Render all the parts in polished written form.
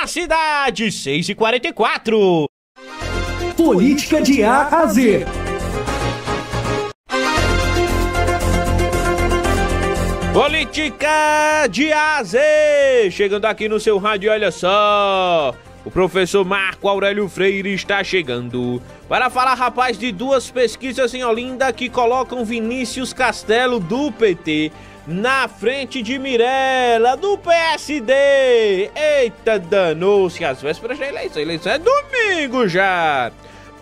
na cidade, 6h44. Política de A a Z. Política de A a Z. Chegando aqui no seu rádio, olha só. O professor Marco Aurélio Freire está chegando para falar, rapaz, de duas pesquisas em Olinda que colocam Vinícius Castelo, do PT, na frente de Mirella, do PSD. Eita, danou-se às vésperas da eleição. A eleição é domingo já.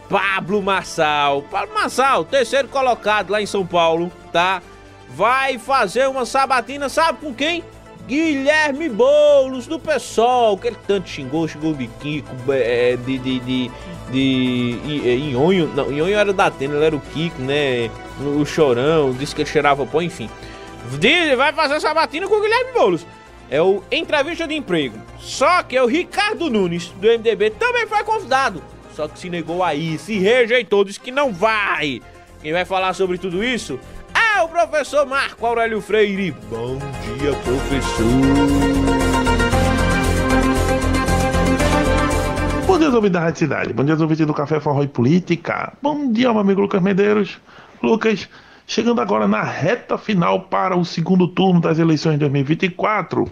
Pablo Marçal, terceiro colocado lá em São Paulo, tá? Vai fazer uma sabatina, sabe com quem? Guilherme Boulos, do PSOL, que ele tanto xingou de Kiko, Nhonho. Não, Nhonho era da Atena, ele era o Kiko, né? O Chorão, disse que ele cheirava pó, enfim. Vai fazer sabatina com o Guilherme Boulos. É o entrevista de emprego. Só que o Ricardo Nunes, do MDB, também foi convidado. Só que se negou aí, se rejeitou, disse que não vai. Quem vai falar sobre tudo isso é o professor Marco Aurélio Freire. Bom dia, professor. Bom dia, ouvintes da Rádio Cidade. Bom dia, ouvintes do Café Forró e Política. Bom dia, meu amigo Lucas Medeiros. Lucas, chegando agora na reta final para o segundo turno das eleições de 2024,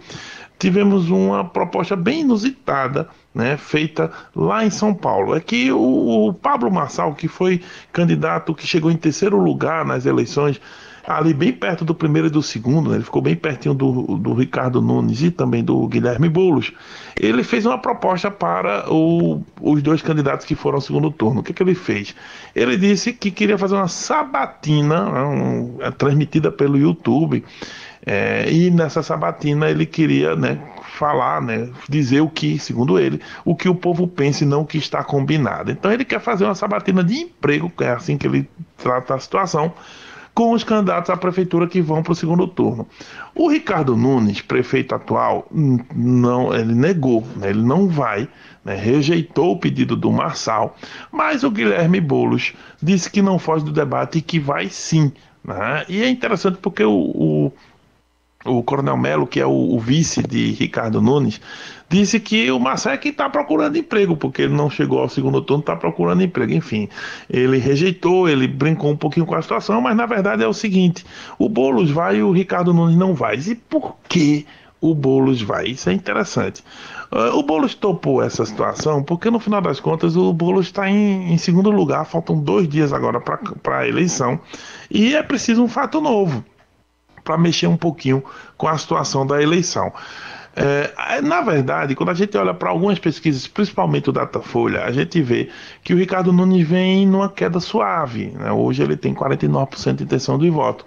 tivemos uma proposta bem inusitada, né, feita lá em São Paulo. É que o Pablo Marçal, que foi candidato que chegou em terceiro lugar nas eleições, ali bem perto do primeiro e do segundo, né, ele ficou bem pertinho do Ricardo Nunes e também do Guilherme Boulos, ele fez uma proposta para os dois candidatos que foram ao segundo turno. O que ele fez? Ele disse que queria fazer uma sabatina, transmitida pelo YouTube, e nessa sabatina ele queria, né, falar, né, dizer o que, segundo ele, o que o povo pensa e não o que está combinado. Então ele quer fazer uma sabatina de emprego, é assim que ele trata a situação, com os candidatos à prefeitura que vão para o segundo turno. O Ricardo Nunes, prefeito atual, não, ele negou, né, ele não vai, né, rejeitou o pedido do Marçal, mas o Guilherme Boulos disse que não foge do debate e que vai sim, né? E é interessante porque o Coronel Melo, que é o vice de Ricardo Nunes, disse que o Marçal é que está procurando emprego, porque ele não chegou ao segundo turno, está procurando emprego. Enfim, ele rejeitou, ele brincou um pouquinho com a situação, mas na verdade é o seguinte: o Boulos vai e o Ricardo Nunes não vai. E por que o Boulos vai? Isso é interessante. O Boulos topou essa situação porque, no final das contas, o Boulos está em segundo lugar, faltam 2 dias agora para a eleição, e é preciso um fato novo para mexer um pouquinho com a situação da eleição. Na verdade, quando a gente olha para algumas pesquisas, principalmente o Datafolha, a gente vê que o Ricardo Nunes vem numa queda suave, né? Hoje ele tem 49% de intenção de voto,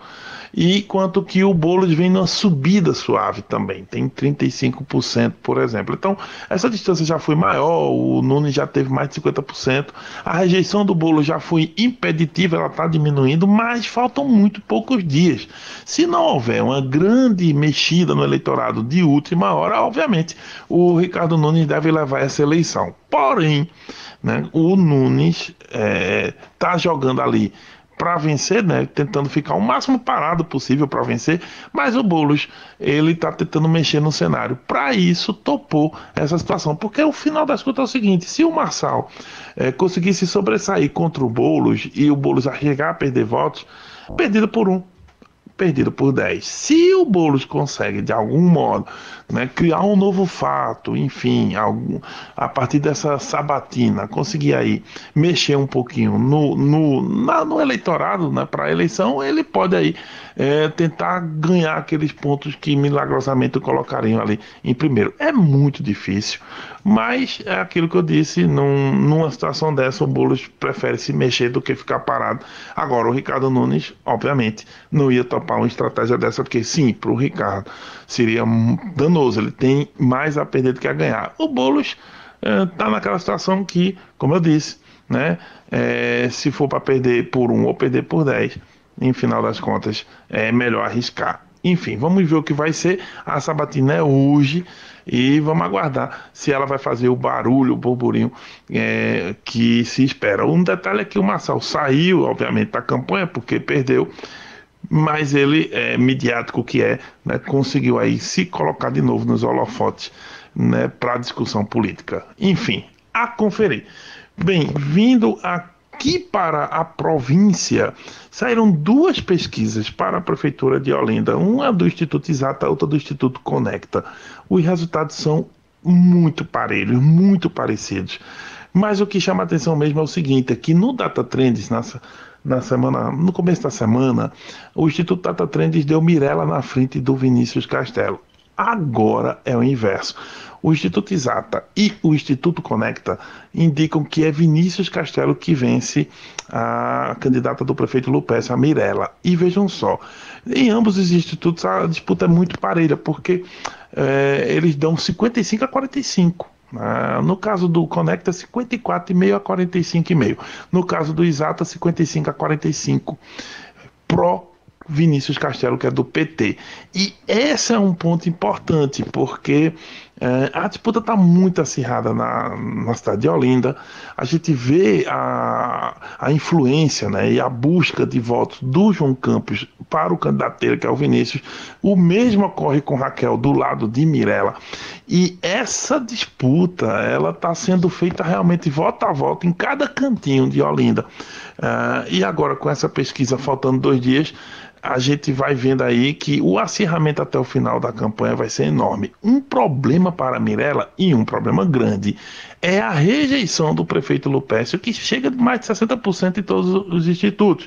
e quanto que o Boulos vem numa subida suave também, tem 35%, por exemplo. Então, essa distância já foi maior, o Nunes já teve mais de 50%, a rejeição do Boulos já foi impeditiva, ela está diminuindo, mas faltam muito poucos dias. Se não houver uma grande mexida no eleitorado de última hora, obviamente, o Ricardo Nunes deve levar essa eleição. Porém, né, o Nunes está jogando ali para vencer, né, tentando ficar o máximo parado possível para vencer, mas o Boulos, ele está tentando mexer no cenário. Para isso, topou essa situação, porque o final das contas é o seguinte: se o Marçal conseguisse sobressair contra o Boulos e o Boulos chegar a perder votos, perdido por 1, perdido por 10. Se o Boulos consegue, de algum modo, né, criar um novo fato, enfim, a partir dessa sabatina, conseguir aí mexer um pouquinho no eleitorado, né, para a eleição, ele pode aí tentar ganhar aqueles pontos que milagrosamente colocariam ali em primeiro. É muito difícil, mas é aquilo que eu disse, numa situação dessa o Boulos prefere se mexer do que ficar parado. Agora, o Ricardo Nunes, obviamente, não ia topar uma estratégia dessa, porque sim, para o Ricardo seria danoso, ele tem mais a perder do que a ganhar. O Boulos está naquela situação que, como eu disse, né, se for para perder por 1 ou perder por 10, em final das contas é melhor arriscar. Enfim, vamos ver o que vai ser. A sabatina é hoje e vamos aguardar se ela vai fazer o barulho, o burburinho que se espera. Um detalhe é que o Marçal saiu, obviamente, da campanha porque perdeu, mas ele, midiático que né, conseguiu aí se colocar de novo nos holofotes né, para discussão política. Enfim, a conferir. Bem, vindo aqui para a província, saíram 2 pesquisas para a Prefeitura de Olinda, uma do Instituto Exata, outra do Instituto Conecta. Os resultados são muito parelhos, muito parecidos. Mas o que chama a atenção mesmo é o seguinte, é que no Data Trends, no começo da semana, o Instituto Data Trends deu Mirella na frente do Vinícius Castelo. Agora é o inverso. O Instituto Exata e o Instituto Conecta indicam que é Vinícius Castelo que vence a candidata do prefeito Lupécio, a Mirella. E vejam só, em ambos os institutos a disputa é muito parelha, porque eles dão 55 a 45. No caso do Conecta, 54,5 a 45,5. No caso do Exata, 55 a 45. Pró Vinícius Castelo, que é do PT. E esse é um ponto importante, porque a disputa está muito acirrada na cidade de Olinda. A gente vê a influência, né, e a busca de votos do João Campos para o candidato dele, que é o Vinícius. O mesmo ocorre com Raquel do lado de Mirella. E essa disputa ela está sendo feita realmente voto a voto em cada cantinho de Olinda. E agora, com essa pesquisa faltando 2 dias, a gente vai vendo aí que o acirramento até o final da campanha vai ser enorme. Um problema para Mirella, e um problema grande, é a rejeição do prefeito Lupécio, que chega de mais de 60% em todos os institutos.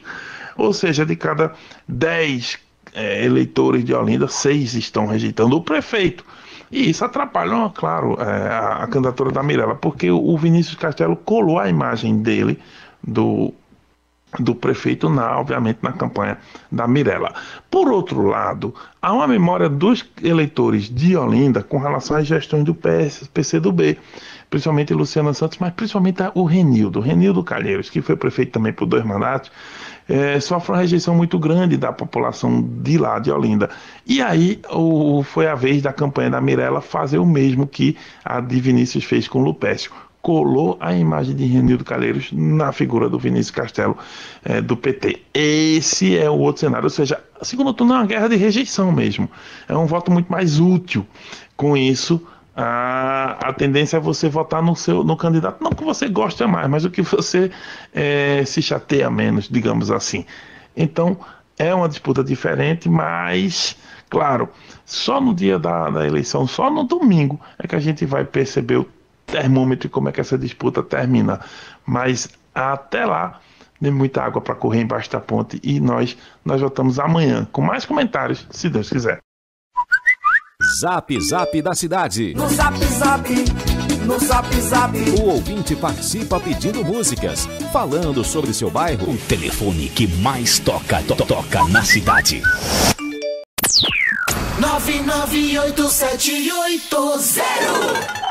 Ou seja, de cada 10 eleitores de Olinda, 6 estão rejeitando o prefeito. E isso atrapalha, claro, a candidatura da Mirella, porque o Vinícius Castelo colou a imagem dele, do prefeito, obviamente, na campanha da Mirella. Por outro lado, há uma memória dos eleitores de Olinda com relação às gestões do PCdoB, principalmente Luciana Santos, mas principalmente o Renildo Calheiros, que foi prefeito também por 2 mandatos, sofre uma rejeição muito grande da população de lá, de Olinda. E aí foi a vez da campanha da Mirella fazer o mesmo que a de Vinícius fez com Lupécio. Colou a imagem de Renildo Calheiros na figura do Vinícius Castelo, do PT. Esse é o outro cenário, ou seja, o segundo turno é uma guerra de rejeição mesmo. É um voto muito mais útil. Com isso, a tendência é você votar no candidato, não que você goste mais, mas o que você se chateia menos, digamos assim. Então, é uma disputa diferente, mas, claro, só no dia da eleição, só no domingo, é que a gente vai perceber o termômetro e como é que essa disputa termina. Mas até lá, tem muita água para correr embaixo da ponte, e nós voltamos amanhã com mais comentários, se Deus quiser. Zap Zap da cidade. No Zap Zap, no Zap Zap. O ouvinte participa pedindo músicas, falando sobre seu bairro. O telefone que mais toca na cidade. 998788090